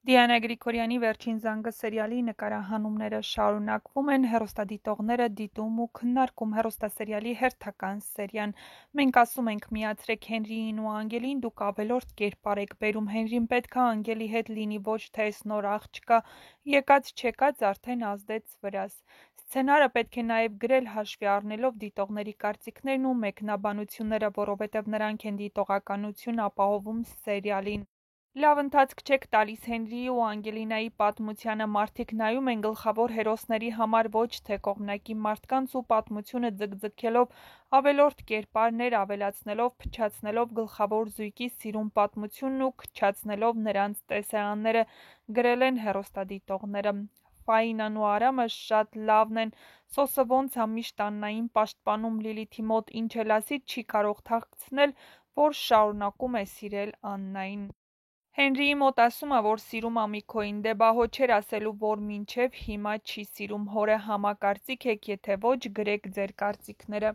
Դիանա Գրիգորյանի «Վերջին զանգը» սերիալի նկարահանումները շարունակվում են, հեռուստադիտողները դիտում ու քննարկում հեռուստասերիալի հերթական սերիան։ Մենք ասում ենք՝ միացրեք Հենրիին ու Անգելին, դուք ավելորդ կերպար եք բերում։ Հենրին պետք է Անգելի հետ լինի, ոչ թե էս նոր աղջկա, եկած-չեկած արդեն ազդեց վրաս։ Սցենարը պետք է նաև գրել հաշվի առնելով դիտողների կարծիքներն ու մեկնաբանությունները, որովհետև նրանք են դիտողականություն ապահովում սերիալին։ Լավ ընթացք չեք տալիս Հենրիի ու Անգելինայի պատմությանը, մարդիկ նայում են գլխավոր հերոսների համար ոչ թե կողմնակի մարդկանց ու պատմությունը ձգձգելով, ավելորդ կերպարներ ավելացնելով, փչացնելով գլխավոր զույգի սիրուն պատմությունն ու քչացնելով նրանց տեսարանները, գրել են հեռուստադիտողները։ Ֆաինան ու Արամը շատ լավն են, սոսը ոնց ա միշտ Աննային պաշտպանում Լիլիթի մոտ, ինչ էլ ասի չի կարող թաքցնել, որ շարունակում է սիրել Աննային։ Հենրիի մոտ ասում ա, որ սիրում ա Միքոյին, դե բա հո չէր ասելու, որ մինչև հիմա չի սիրում, հորը համակարծիք եք, եթե ոչ, գրեք ձեր կարծիքները։